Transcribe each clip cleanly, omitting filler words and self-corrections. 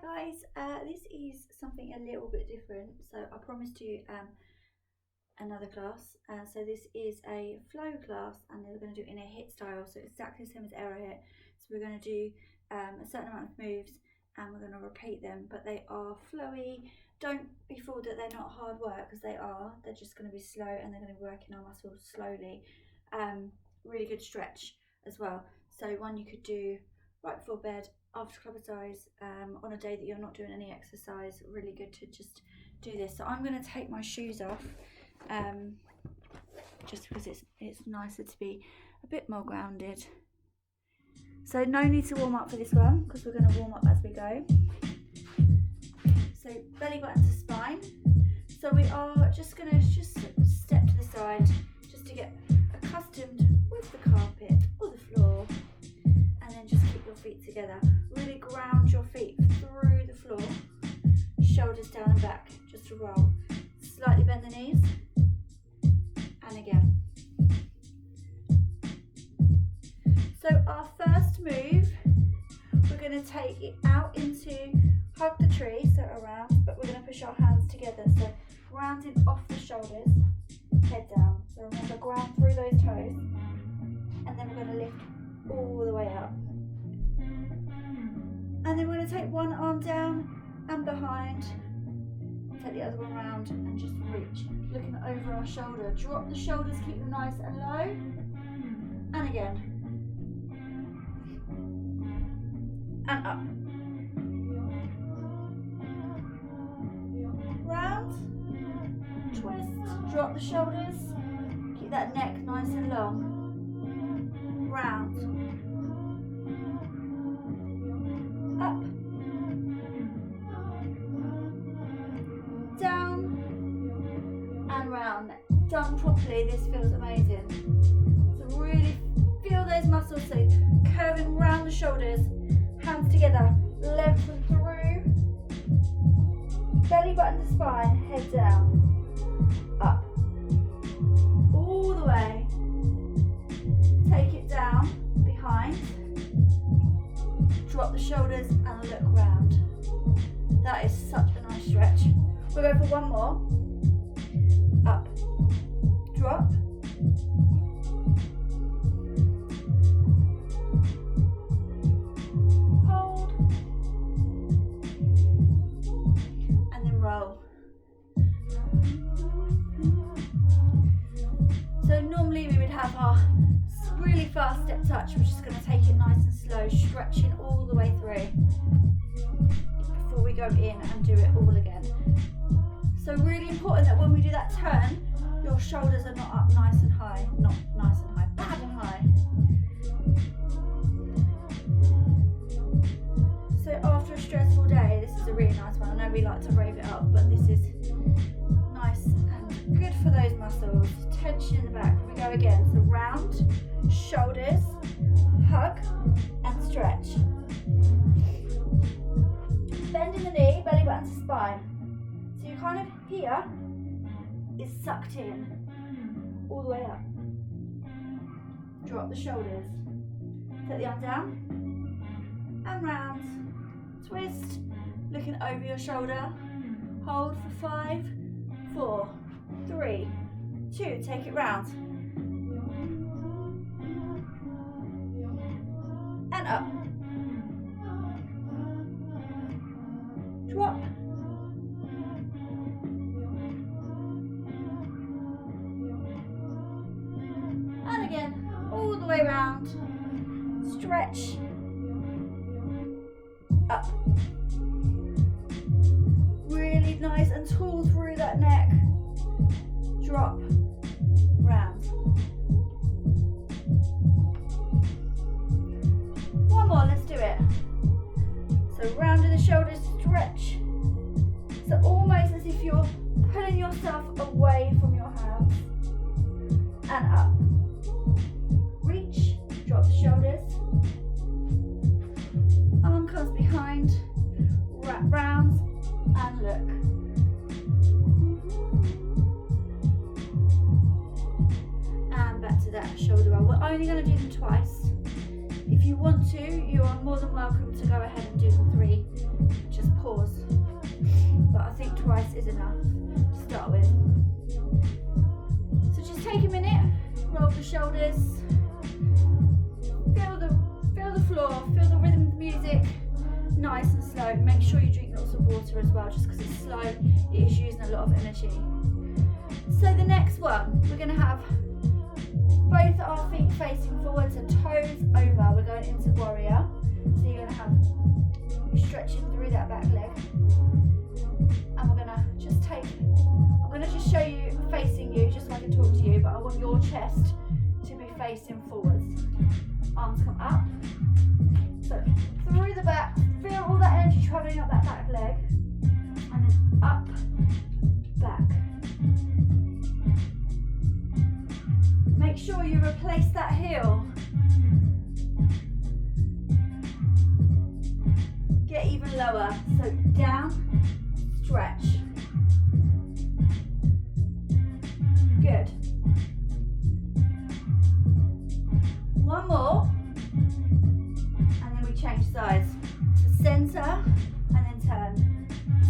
guys, this is something a little bit different. So I promised you another class. So this is a flow class, and we're going to do it in a hit style, so exactly the same as aero hit. So we're going to do a certain amount of moves, and we're going to repeat them, but they are flowy. Don't be fooled that they're not hard work, because they are. They're just going to be slow, and they're going to be working our muscles slowly. Really good stretch as well. So one you could do right before bed, after club exercise, on a day that you're not doing any exercise. Really good to just do this. So I'm going to take my shoes off, just because it's nicer to be a bit more grounded. So no need to warm up for this one, because we're going to warm up as we go. So belly button to spine. So we are just going to step to the side, just to get accustomed with the carpet or the floor, and then just keep your feet together. Really ground your feet through the floor, shoulders down and back, just to roll. Slightly bend the knees, and again. So our first move, we're going to take it out into hug the tree, so around, but we're going to push our hands together, so grounding off the shoulders, head down. So remember, ground through those toes, and then we're going to lift all the way up. And then we're going to take one arm down and behind, take the other one round, and just reach, looking over our shoulder. Drop the shoulders, keep them nice and low, and again. And up. Round, twist, drop the shoulders, keep that neck nice and long. Round, up, down, and round. Done properly, this feels amazing. So really feel those muscles, so curving round the shoulders, hands together, lengthen through, belly button to spine, head down, up, all the way, take it down, behind, drop the shoulders and look round. That is such a nice stretch. We'll go for one more, up, drop, roll. So normally we would have our really fast step touch. We're just going to take it nice and slow, stretching all the way through before we go in and do it all again. So really important that when we do that turn, your shoulders are not up nice and high, not nice and high, bad and high. So after a stressful day, this is a really nice one. I know we like to rave it up, but this is nice and good for those muscles. Tension in the back. We go again. So round, shoulders, hug, and stretch. Bending the knee, belly button to spine. So you kind of here is sucked in all the way up. Drop the shoulders. Take the arm down and round. Twist, looking over your shoulder, hold for 5, 4, 3, 2, take it round, and up, drop, and again, all the way round, stretch, up. Really nice and tall through that neck. Drop, round. One more, let's do it. So round in the shoulders, stretch. So almost as if you're pulling yourself away from your hands. And up. Reach, drop the shoulders. Arm comes behind, wrap round and look. And back to that shoulder roll. We're only going to do them twice. If you want to, you are more than welcome to go ahead and do them 3. Just shoulders. Feel the floor, feel the rhythm of the music. Nice and slow. Make sure you drink lots of water as well, just because it's slow, it is using a lot of energy. So the next one, we're going to have both our feet facing forward, so toes over. We're going into warrior. So you're going to have stretching through that back leg. And we're going to just I'm going to just show you facing you, just so I can talk to you, but I want your chest to be facing forwards. Arms come up. So through the back, feel all that energy travelling up that back leg. And then up, back. Make sure you replace that heel. Get even lower. So down, stretch. Good. One more. And then we change sides. To center and then turn.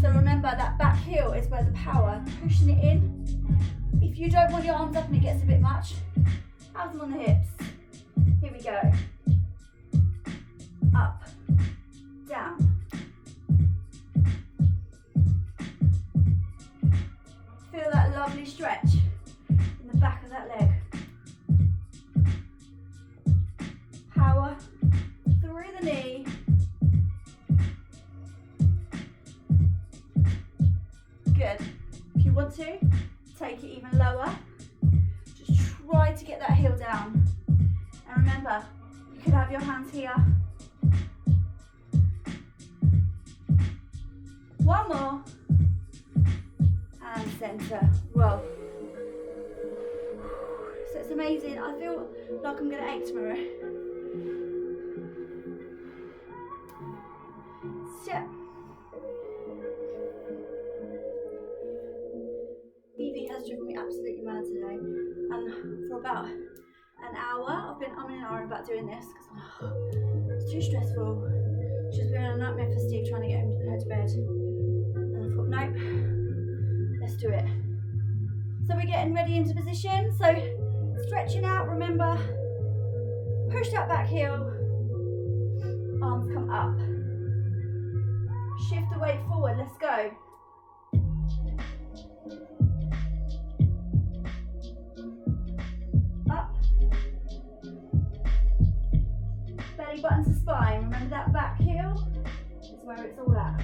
So remember that back heel is where the power, pushing it in. If you don't want your arms up and it gets a bit much, have them on the hips. Here we go. Up, down. Feel that lovely stretch in the back of that leg. Power through the knee. Good. If you want to, take it even lower. Just try to get that heel down. And remember, you could have your hands here. One more. And center. Roll. So it's amazing. I feel like I'm going to ache tomorrow. Step. Evie has driven me absolutely mad today, and for about an hour I've been umming and ahhing about doing this because it's too stressful. She's been a nightmare for Steve trying to get her to bed, and I thought, nope, let's do it. So we're getting ready into position, so stretching out, remember, push that back heel, arms come up, shift the weight forward, let's go. Belly button to spine. Remember that back heel is where it's all at.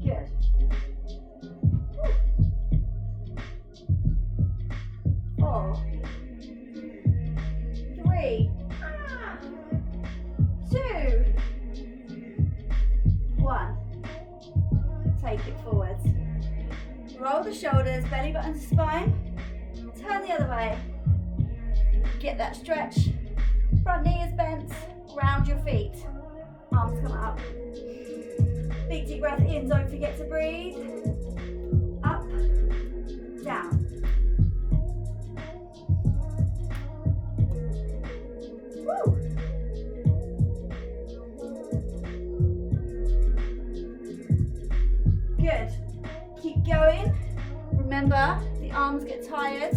Good. Four, 3, 2, 1. Take it forwards. Roll the shoulders, belly button to spine. Turn the other way. Get that stretch. Front knee is bent. Round your feet. Arms come up. Big deep breath in. Don't forget to breathe. Up, down. Woo. Good. Keep going. Remember, the arms get tired.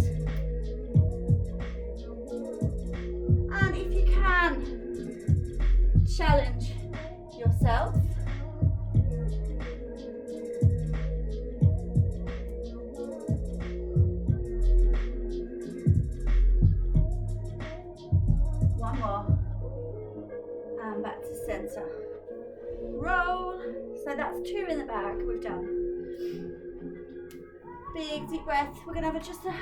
And if you can, challenge yourself. One more. And back to center. Roll. So that's 2 in the bag. We've done. Big deep breath. We're going to have just a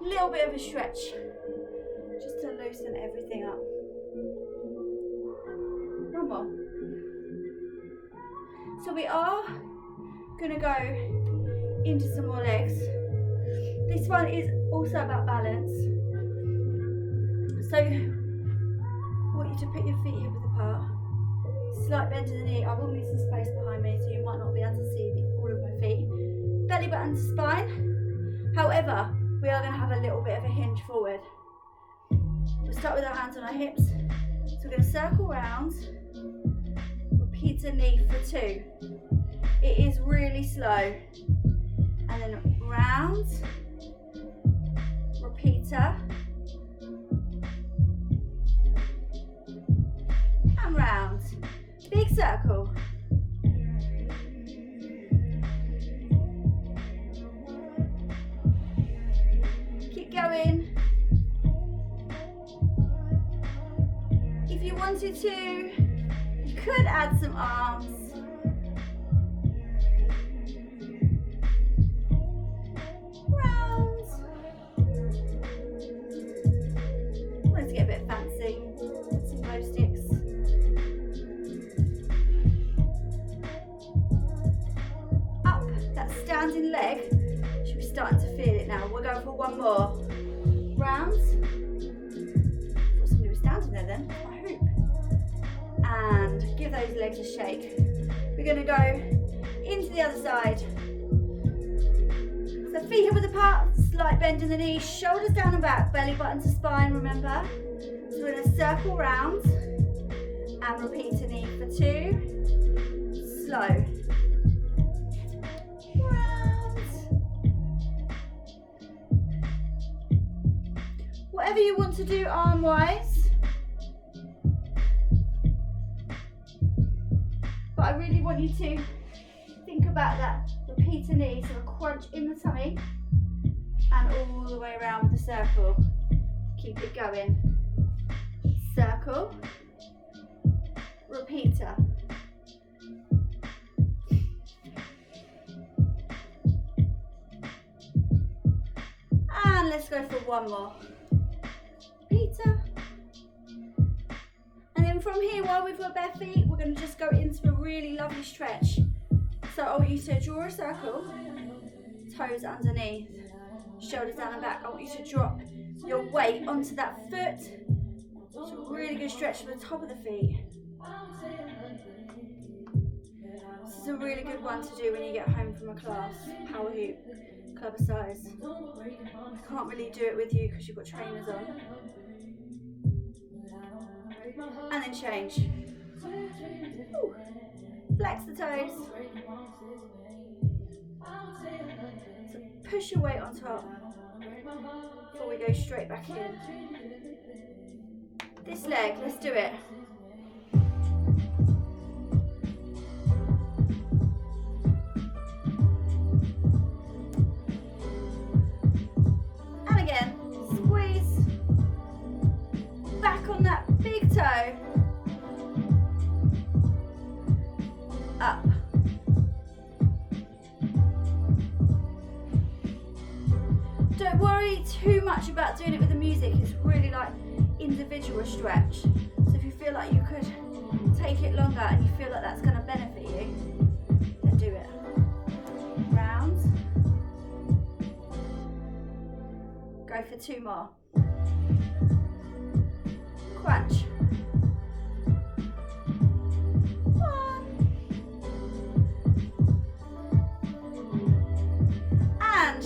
little bit of a stretch, just to loosen everything up. One more. So we are going to go into some more legs. This one is also about balance. So I want you to put your feet hip width apart. Slight bend to the knee. I will need some space behind me, so you might not be able to see all of my feet. Belly button to spine. However, we are going to have a little bit of a hinge forward. We'll start with our hands on our hips. So we're going to circle round. Repeatedly for 2. It is really slow. And then round repeater, and round. Big circle. Keep going. If you wanted to, you could add some arms. Round. Want to get a bit fancy. Some glow sticks. Up. That standing leg. Should be starting to feel it now. We're going for one more. Round. Thought somebody was standing there then. My hoop. And give those legs a shake. We're going to go into the other side. So feet hip width apart, slight bend in the knees, shoulders down and back, belly button to spine, remember. So we're going to circle round and repeat a knee for 2. Slow. Round. Whatever you want to do arm-wise. But I really want you to think about that. Repeat a knee, so a crunch in the tummy and all the way around with the circle. Keep it going. Circle, repeater. And let's go for one more. Repeater. And then from here, while we've got bare feet, we're going to just go into a really lovely stretch. So I want you to draw a circle, toes underneath, shoulders down and back. I want you to drop your weight onto that foot. It's a really good stretch for the top of the feet. This is a really good one to do when you get home from a class, power hoop, club size. I can't really do it with you because you've got trainers on. And then change. Ooh. Flex the toes. So push your weight on top before we go straight back in. This leg, let's do it. And again, squeeze. Back on that big toe. Up. Don't worry too much about doing it with the music. It's really like individual stretch. So if you feel like you could take it longer and you feel like that's going to benefit you, then do it. Round. Go for 2 more. Crunch.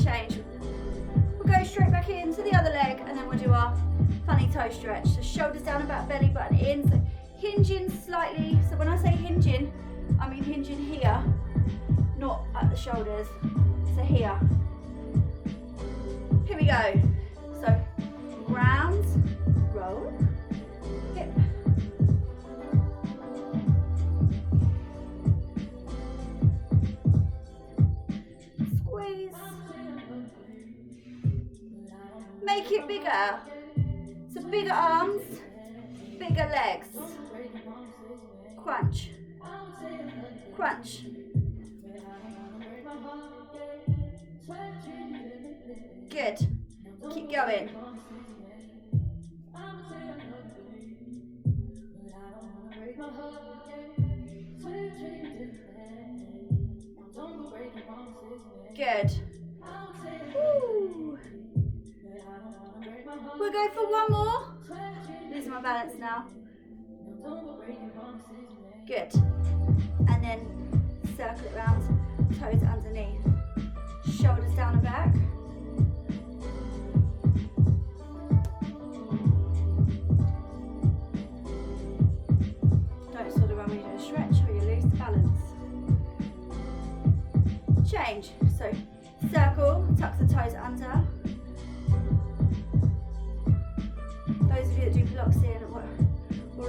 Change. We'll go straight back into the other leg and then we'll do our funny toe stretch. So shoulders down and back, belly button in. So hinging slightly. So when I say hinging, I mean hinging here, not at the shoulders. So here. Here we go. So round, roll, hip. Squeeze. Make it bigger. So bigger arms, bigger legs. Crunch. Crunch. Good. Keep going. Good. Woo. We'll go for one more. Losing my balance now. Good. And then circle it around, toes underneath. Shoulders down and back. Don't sort of run when you do a stretch or you lose the balance. Change. So circle, tuck the toes under.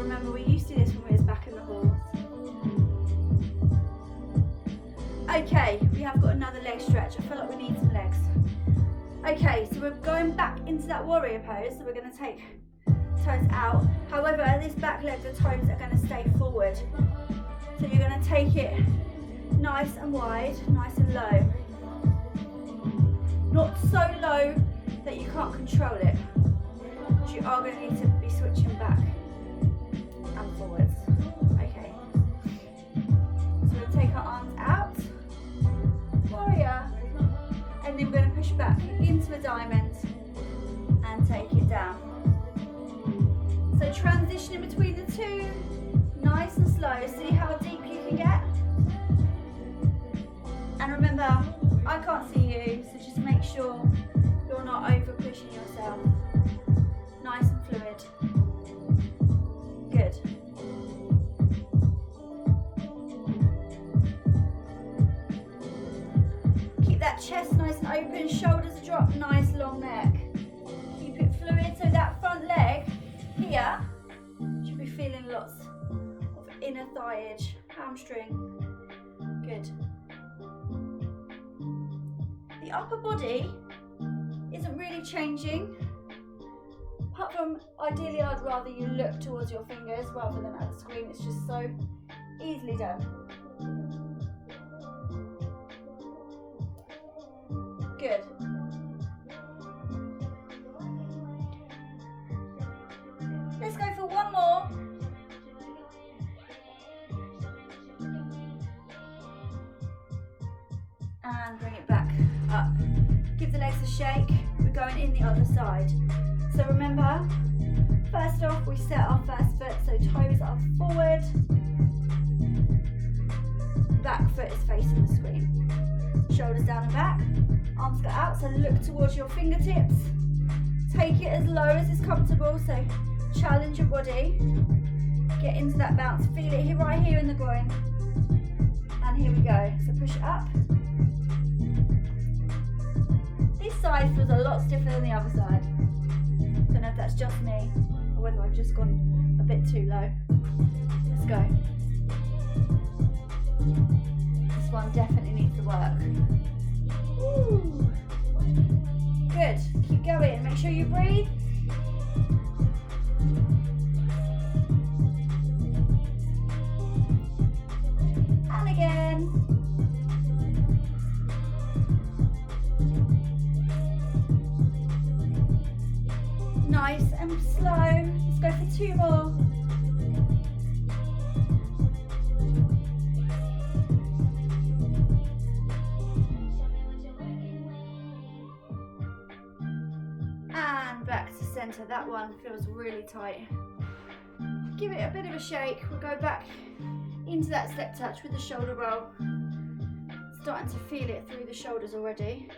remember we used to do this when we was back in the halls. Okay, we have got another leg stretch. I feel like we need some legs. Okay, so we're going back into that warrior pose. So we're going to take toes out. However, this back leg, the toes are going to stay forward. So you're going to take it nice and wide, nice and low. Not so low that you can't control it. But you are going to need to be switching back and forwards. Okay. So we'll take our arms out. Warrior. And then we're going to push back into a diamond and take it down. So transitioning between the two, nice and slow. See how deep you can get? And remember, I can't see you, so just make sure you're not over pushing yourself. Nice and fluid. Good. Keep that chest nice and open, shoulders drop, nice long neck. Keep it fluid, so that front leg here should be feeling lots of inner thigh edge, hamstring. Good. The upper body isn't really changing, apart from ideally I'd rather you look towards your fingers rather than at the screen. It's just so easily done. Good. Let's go for one more. And bring it back up. Give the legs a shake. We're going in the other side. So remember, first off, we set our first foot, so toes are forward. Back foot is facing the screen. Shoulders down and back. Arms go out, so look towards your fingertips. Take it as low as is comfortable, so challenge your body. Get into that bounce. Feel it here, right here in the groin. And here we go. So push it up. This side feels a lot stiffer than the other side. Don't know if that's just me or whether I've just gone a bit too low. Let's go. This one definitely needs to work. Woo. Good. Keep going. Make sure you breathe. And again. Nice and slow. Let's go for two more. And back to center. That one feels really tight. Give it a bit of a shake. We'll go back into that step touch with the shoulder roll. Starting to feel it through the shoulders already.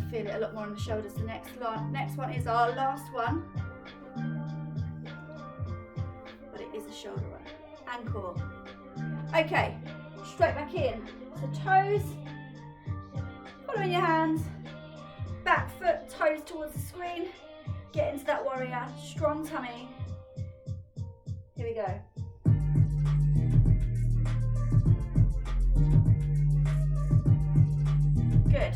Feel it a lot more on the shoulders. The next one is our last one, but it is a shoulder one and core. Okay, straight back in. So toes, following your hands, back foot, toes towards the screen. Get into that warrior, strong tummy. Here we go. Good.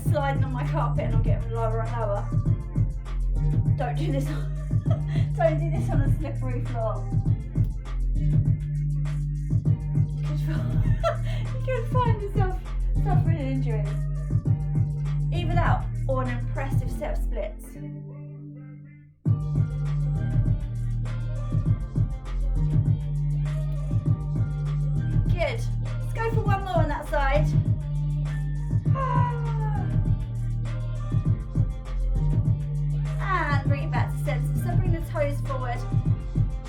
Sliding on my carpet and I'm getting lower and lower. Don't do this on, don't do this on a slippery floor. You could find yourself suffering injuries. Either that or an impressive set of splits. Good. Let's go for one more on that side. And bring it back to center. So bring the toes forward,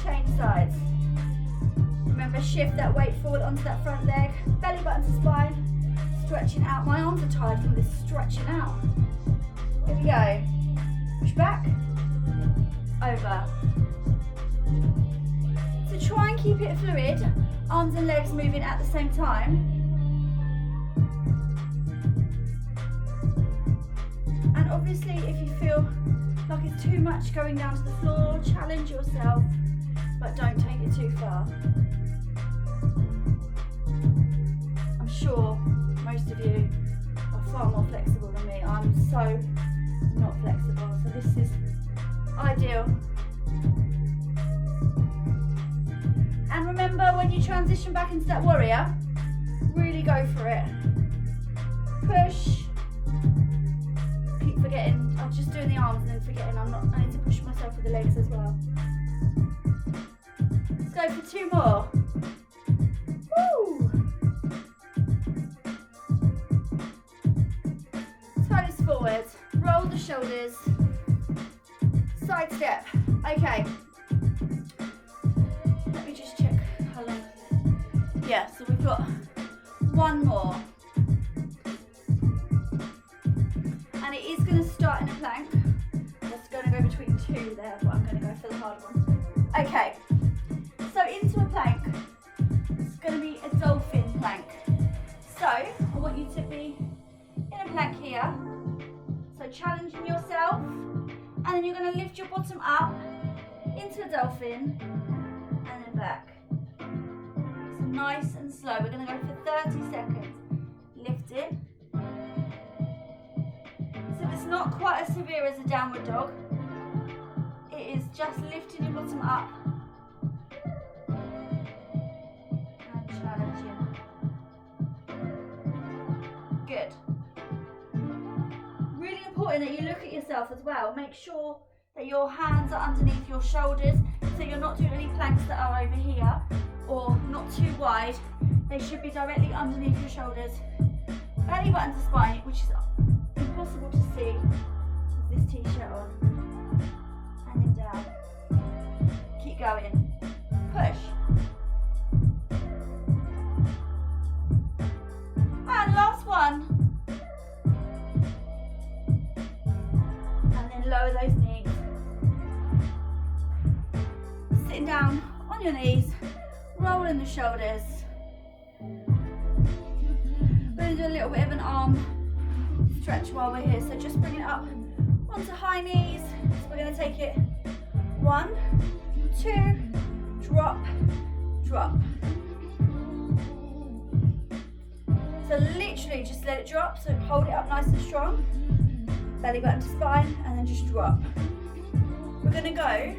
change sides. Remember, shift that weight forward onto that front leg, belly button to spine, stretching out. My arms are tired from this stretching out. Here we go. Push back, over. So try and keep it fluid, arms and legs moving at the same time. And obviously if you feel like it's too much going down to the floor, challenge yourself, but don't take it too far. I'm sure most of you are far more flexible than me. I'm so not flexible, so this is ideal. And remember, when you transition back into that warrior, really go for it. Push. Keep forgetting, I'm just doing the arms and then forgetting I need to push myself with the legs as well. Let's go for 2 more. Woo! Toes forward, roll the shoulders, side step. Okay. Let me just check how long. Yeah, so we've got 1 more. And it is going to start in a plank. It's going to go between 2 there, but I'm going to go for the hard one. Okay, so into a plank. It's going to be a dolphin plank. So I want you to be in a plank here. So challenging yourself, and then you're going to lift your bottom up into a dolphin and then back. So nice and slow. We're going to go for 30 seconds. Lift it. So it's not quite as severe as a downward dog. It is just lifting your bottom up and challenging. Good. Really important that you look at yourself as well. Make sure that your hands are underneath your shoulders, so you're not doing any planks that are over here or not too wide. They should be directly underneath your shoulders. Belly button to spine, which is impossible to see with this t-shirt on. And then down. Keep going. Push. And last one. And then lower those knees. Sitting down on your knees, rolling the shoulders. We're going to do a little bit of an arm stretch while we're here, so just bring it up onto high knees. So we're going to take it 1, 2, drop, drop. So literally just let it drop, so hold it up nice and strong, belly button to spine, and then just drop. We're going to go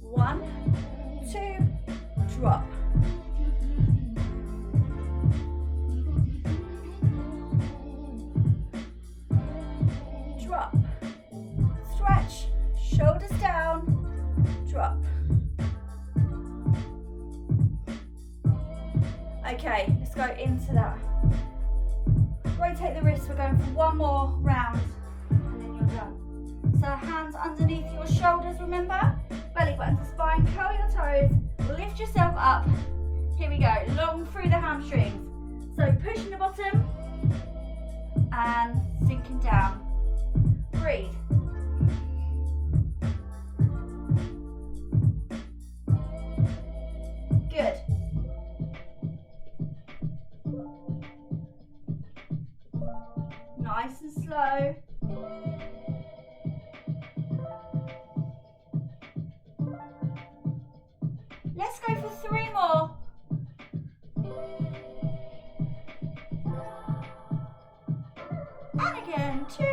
1, 2, drop. Drop, stretch, shoulders down, drop. Okay, let's go into that. Rotate the wrists, we're going for 1 more round and then you're done. So hands underneath your shoulders, remember? Belly button to spine, curl your toes, lift yourself up. Here we go, long through the hamstrings. So pushing the bottom and sinking down. Breathe. Good. Nice and slow. Let's go for 3 more. And again, 2.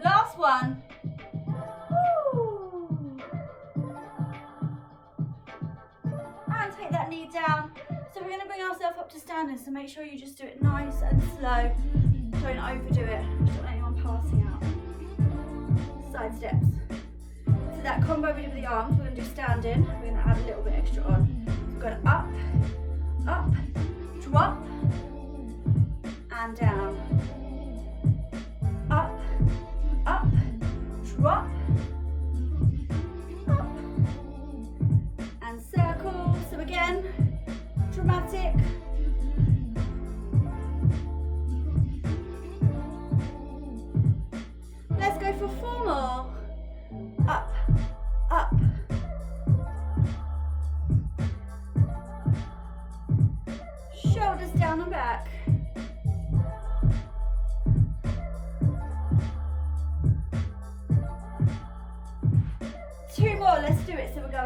Last one. Woo. And take that knee down. So we're going to bring ourselves up to standing, so make sure you just do it nice and slow. Don't overdo it. Don't want anyone passing out. Side steps. So that combo we did with the arms, we're going to do standing. We're going to add a little bit extra on. So we're going up, up, drop, and down. Up, up, drop, up, and circle. So again, dramatic. Let's go for 4 more. Up,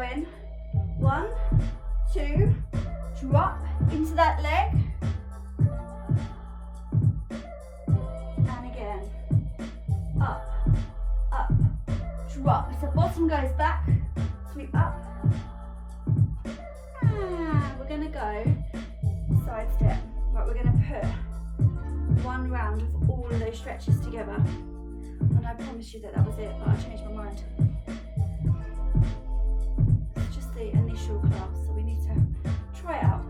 going. 1, 2, drop into that leg. And again. Up, up, drop. So bottom goes back, sweep up. And we're going to go side step. Right, we're going to put one round of all of those stretches together. And I promised you that that was it, but I changed my mind. It's just the initial class, so we need to try it out.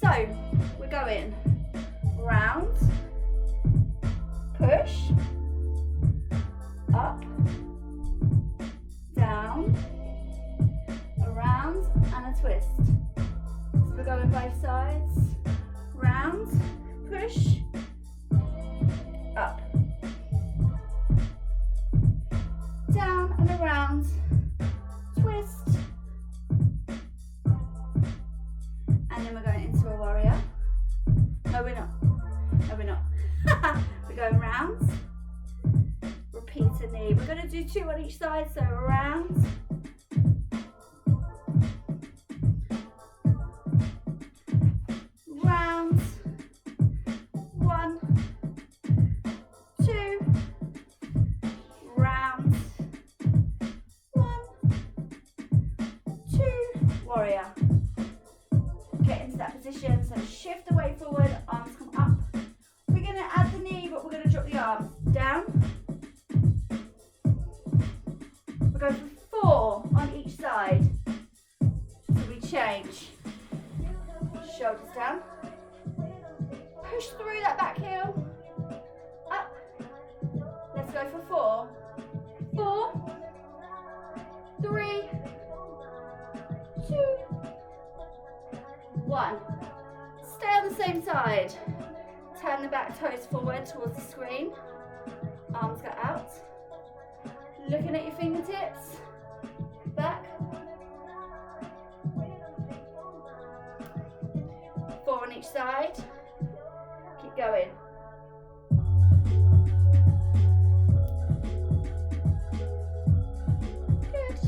So, we're going round, push, up, down, around, and a twist. So we're going both sides, round, push, up, down and around, twist, and then we're going into a warrior. No, we're not. No, we're not. We're going round, repeat a knee. We're going to do 2 on each side, so around, round, 1, 2, round, 1, 2, warrior. Get into that position, so shift the weight forward, arms come up. We're going to add the knee, but we're going to drop the arms down. We're going for 4 on each side. So we change. Shoulders down. Push through that back heel. Up. Let's go for 4. 4, 3, 2, 1. Stay on the same side. Turn the back toes forward towards the screen. Arms go out. Looking at your fingertips. Back. 4 on each side. Keep going. Good.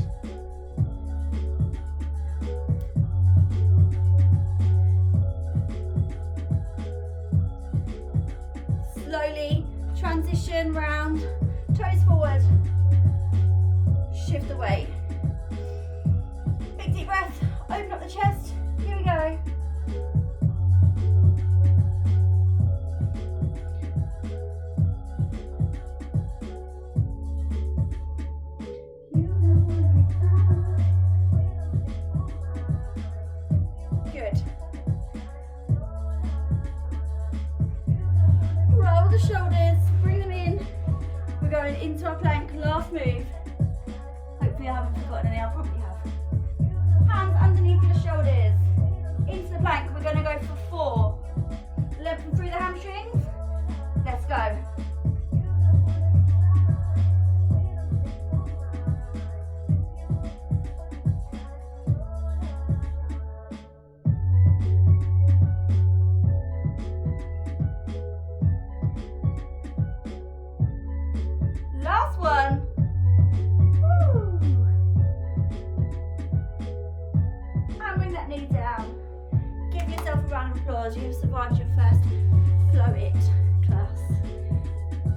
Slowly transition round, toes forward, shift the weight. Big deep breath, open up the chest, here we go. Good. Roll the shoulders, bring them in. We're going into our plank, last move. Hopefully I haven't forgotten any, I probably have. Hands underneath your shoulders. Into the plank, we're going to go for 4. Lengthen through the hamstrings. Let's go. Last one. Woo. And bring that knee down. Give yourself a round of applause. You've survived your first FLOWIIT class.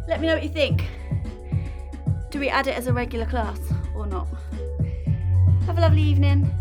Let me know what you think. Do we add it as a regular class or not? Have a lovely evening.